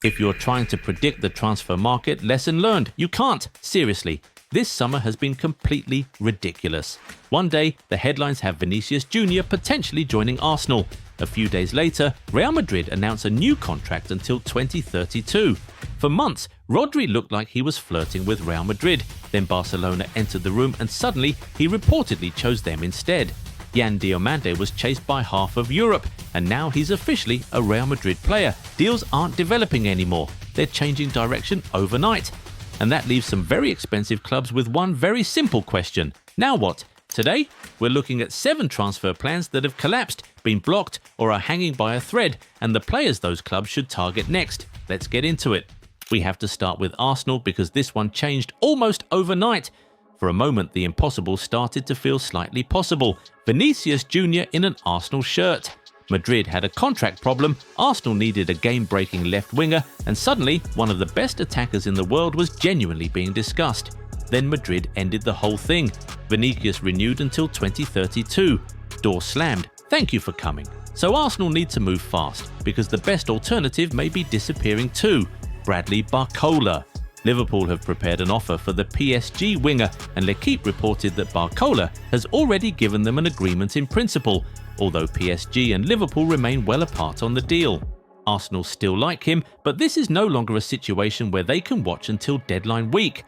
If you're trying to predict the transfer market, lesson learned. You can't. Seriously. This summer has been completely ridiculous. One day, the headlines have Vinícius Júnior potentially joining Arsenal. A few days later, Real Madrid announced a new contract until 2032. For months, Rodri looked like he was flirting with Real Madrid. Then Barcelona entered the room and suddenly he reportedly chose them instead. Diomande was chased by half of Europe, and now he's officially a Real Madrid player. Deals aren't developing anymore. They're changing direction overnight. And that leaves some very expensive clubs with one very simple question. Now what? Today, we're looking at 7 transfer plans that have collapsed, been blocked, or are hanging by a thread, and the players those clubs should target next. Let's get into it. We have to start with Arsenal because this one changed almost overnight. For a moment, the impossible started to feel slightly possible. Vinícius Júnior in an Arsenal shirt. Madrid had a contract problem, Arsenal needed a game-breaking left winger, and suddenly one of the best attackers in the world was genuinely being discussed. Then Madrid ended the whole thing. Vinícius renewed until 2032. Door slammed. Thank you for coming. So Arsenal need to move fast, because the best alternative may be disappearing too. Bradley Barcola. Liverpool have prepared an offer for the PSG winger, and L'Equipe reported that Barcola has already given them an agreement in principle, although PSG and Liverpool remain well apart on the deal. Arsenal still like him, but this is no longer a situation where they can watch until deadline week.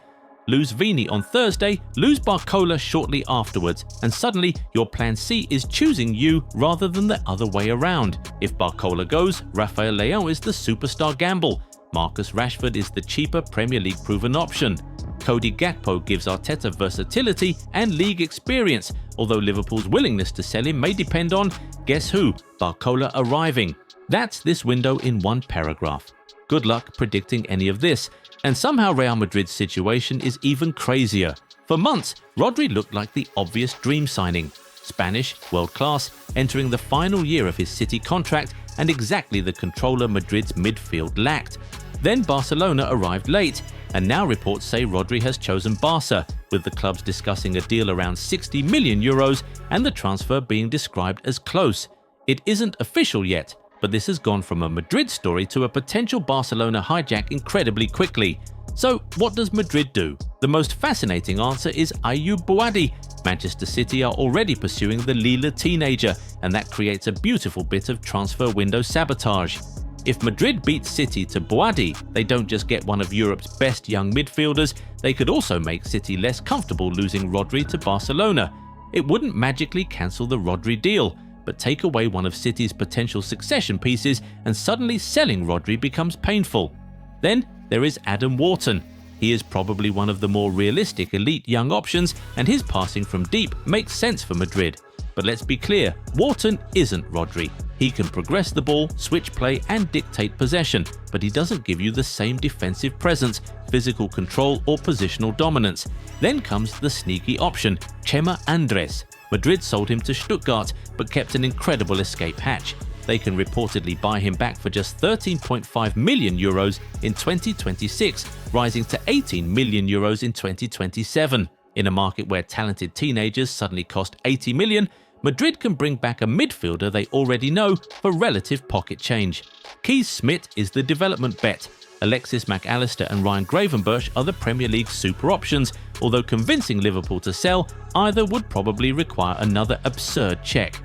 Lose Vini on Thursday, lose Barcola shortly afterwards, and suddenly your plan C is choosing you rather than the other way around. If Barcola goes, Rafael Leão is the superstar gamble. Marcus Rashford is the cheaper Premier League proven option. Cody Gakpo gives Arteta versatility and league experience, although Liverpool's willingness to sell him may depend on, guess who, Barcola arriving. That's this window in one paragraph. Good luck predicting any of this. And somehow Real Madrid's situation is even crazier. For months, Rodri looked like the obvious dream signing. Spanish, world-class, entering the final year of his City contract and exactly the controller Madrid's midfield lacked. Then Barcelona arrived late, and now reports say Rodri has chosen Barca, with the clubs discussing a deal around 60 million euros and the transfer being described as close. It isn't official yet, but this has gone from a Madrid story to a potential Barcelona hijack incredibly quickly. So what does Madrid do? The most fascinating answer is Ayoub Boadi. Manchester City are already pursuing the Lille teenager, and that creates a beautiful bit of transfer window sabotage. If Madrid beats City to Boadi, they don't just get one of Europe's best young midfielders, they could also make City less comfortable losing Rodri to Barcelona. It wouldn't magically cancel the Rodri deal, but take away one of City's potential succession pieces and suddenly selling Rodri becomes painful. Then there is Adam Wharton. He is probably one of the more realistic elite young options, and his passing from deep makes sense for Madrid. But let's be clear, Wharton isn't Rodri. He can progress the ball, switch play and dictate possession, but he doesn't give you the same defensive presence, physical control or positional dominance. Then comes the sneaky option, Chema Andrés. Madrid sold him to Stuttgart but kept an incredible escape hatch. They can reportedly buy him back for just 13.5 million euros in 2026, rising to 18 million euros in 2027. In a market where talented teenagers suddenly cost 80 million, Madrid can bring back a midfielder they already know for relative pocket change. Keys Smith is the development bet. Alexis McAllister and Ryan Gravenberch are the Premier League super options, although convincing Liverpool to sell either would probably require another absurd check.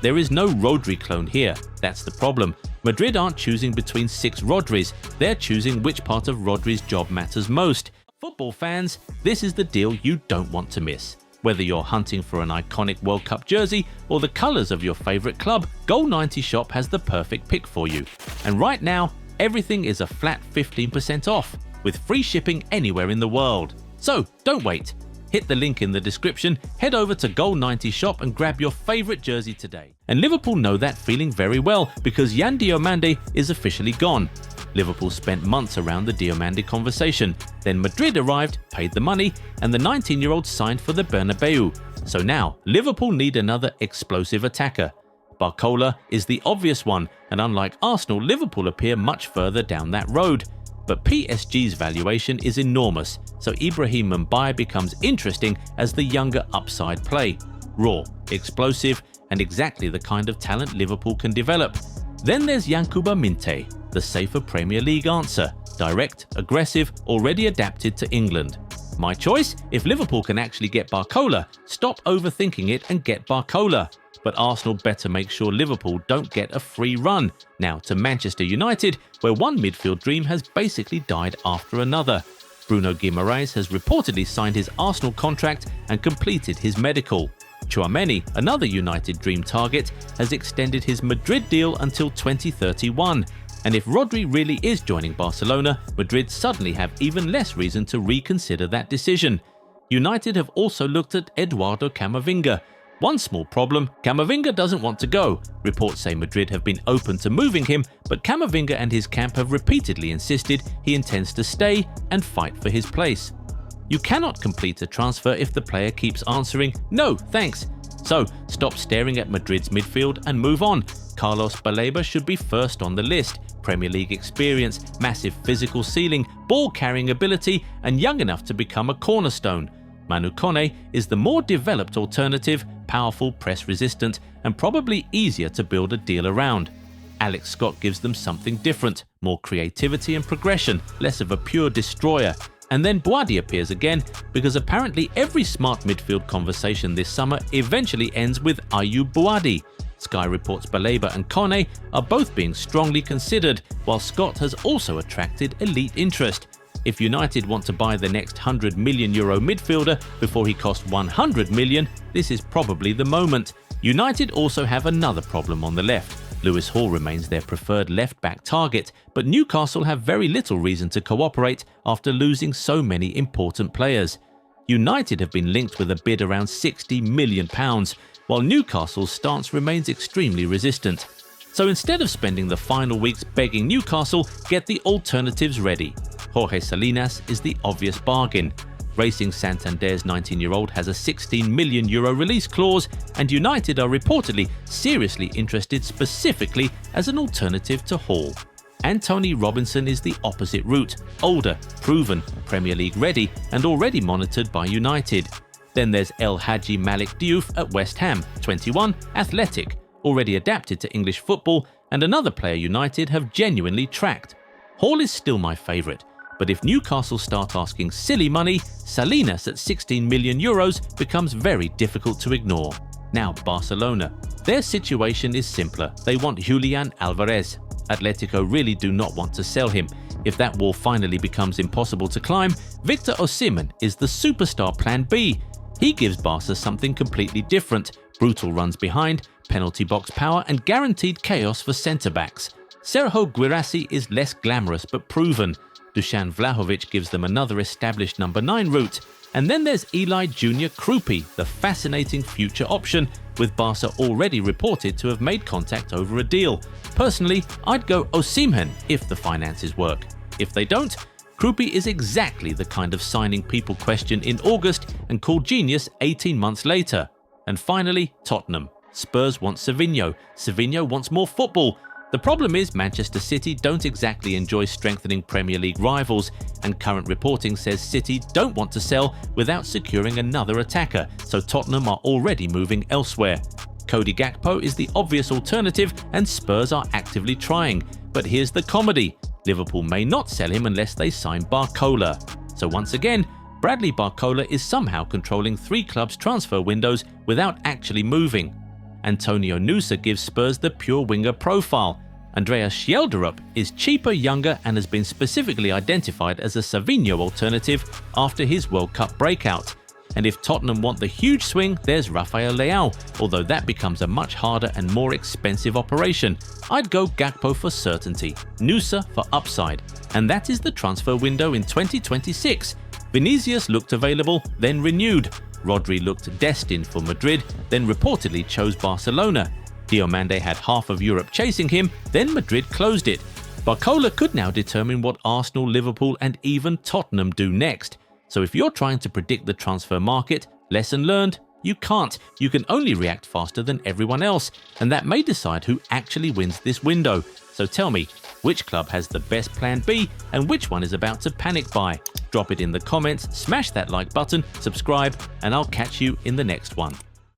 There is no Rodri clone here, that's the problem. Madrid aren't choosing between 6 Rodris, they're choosing which part of Rodri's job matters most. Football fans, this is the deal you don't want to miss. Whether you're hunting for an iconic World Cup jersey or the colours of your favourite club, Goal90 Shop has the perfect pick for you. And right now, everything is a flat 15% off, with free shipping anywhere in the world. So don't wait. Hit the link in the description, head over to Goal90 Shop and grab your favourite jersey today. And Liverpool know that feeling very well because Diomande is officially gone. Liverpool spent months around the Diomande conversation. Then Madrid arrived, paid the money, and the 19-year-old signed for the Bernabeu. So now, Liverpool need another explosive attacker. Barcola is the obvious one, and unlike Arsenal, Liverpool appear much further down that road. But PSG's valuation is enormous, so Ibrahim Mbaye becomes interesting as the younger upside play. Raw, explosive, and exactly the kind of talent Liverpool can develop. Then there's Yankuba Minte. the safer Premier League answer: direct, aggressive, already adapted to England. My choice? If Liverpool can actually get Barcola, stop overthinking it and get Barcola. But Arsenal better make sure Liverpool don't get a free run. Now to Manchester United, where one midfield dream has basically died after another. Bruno Guimaraes has reportedly signed his Arsenal contract and completed his medical. Tchouaméni, another United dream target, has extended his Madrid deal until 2031. And if Rodri really is joining Barcelona, Madrid suddenly have even less reason to reconsider that decision. United have also looked at Eduardo Camavinga. One small problem: Camavinga doesn't want to go. Reports say Madrid have been open to moving him, but Camavinga and his camp have repeatedly insisted he intends to stay and fight for his place. You cannot complete a transfer if the player keeps answering, "No, thanks." So stop staring at Madrid's midfield and move on. Carlos Baleba should be first on the list. Premier League experience, massive physical ceiling, ball-carrying ability, and young enough to become a cornerstone. Manu Kone is the more developed alternative, powerful, press-resistant, and probably easier to build a deal around. Alex Scott gives them something different, more creativity and progression, less of a pure destroyer. And then Boadi appears again, because apparently every smart midfield conversation this summer eventually ends with Ayoub Boadi. Sky reports Baleba and Kone are both being strongly considered, while Scott has also attracted elite interest. If United want to buy the next €100 million midfielder before he costs €100 million, this is probably the moment. United also have another problem on the left. Lewis Hall remains their preferred left-back target, but Newcastle have very little reason to cooperate after losing so many important players. United have been linked with a bid around £60 million, while Newcastle's stance remains extremely resistant. So instead of spending the final weeks begging Newcastle, get the alternatives ready. Jorge Salinas is the obvious bargain. Racing Santander's 19-year-old has a €16 million release clause, and United are reportedly seriously interested specifically as an alternative to Hall. Antonee Robinson is the opposite route: older, proven, Premier League ready, and already monitored by United. Then there's El Hadji Malik Diouf at West Ham, 21, athletic, already adapted to English football, and another player United have genuinely tracked. Hall is still my favourite, but if Newcastle start asking silly money, Salinas at €16 million becomes very difficult to ignore. Now Barcelona. Their situation is simpler. They want Julian Alvarez. Atletico really do not want to sell him. If that wall finally becomes impossible to climb, Victor Osimhen is the superstar plan B. He gives Barca something completely different: brutal runs behind, penalty box power, and guaranteed chaos for centre-backs. Sergio Guirassy is less glamorous but proven. Dusan Vlahovic gives them another established number 9 route. And then there's Eli Junior Krupi, the fascinating future option, with Barca already reported to have made contact over a deal. Personally, I'd go Osimhen if the finances work. If they don't, Krupi is exactly the kind of signing people question in August and call genius 18 months later. And finally, Tottenham. Spurs want Savinho. Savinho wants more football. The problem is Manchester City don't exactly enjoy strengthening Premier League rivals, and current reporting says City don't want to sell without securing another attacker, so Tottenham are already moving elsewhere. Cody Gakpo is the obvious alternative, and Spurs are actively trying. But here's the comedy: Liverpool may not sell him unless they sign Barcola. So once again, Bradley Barcola is somehow controlling 3 clubs' transfer windows without actually moving. Antonio Nusa gives Spurs the pure winger profile. Andreas Schjelderup is cheaper, younger, and has been specifically identified as a Savinho alternative after his World Cup breakout. And if Tottenham want the huge swing, there's Rafael Leao, although that becomes a much harder and more expensive operation. I'd go Gakpo for certainty, Nusa for upside. And that is the transfer window in 2026. Vinícius looked available, then renewed. Rodri looked destined for Madrid, then reportedly chose Barcelona. Diomande had half of Europe chasing him, then Madrid closed it. Barcola could now determine what Arsenal, Liverpool, and even Tottenham do next. So if you're trying to predict the transfer market, lesson learned, you can't. You can only react faster than everyone else, and that may decide who actually wins this window. So tell me, which club has the best plan B and which one is about to panic buy? Drop it in the comments, smash that like button, subscribe, and I'll catch you in the next one.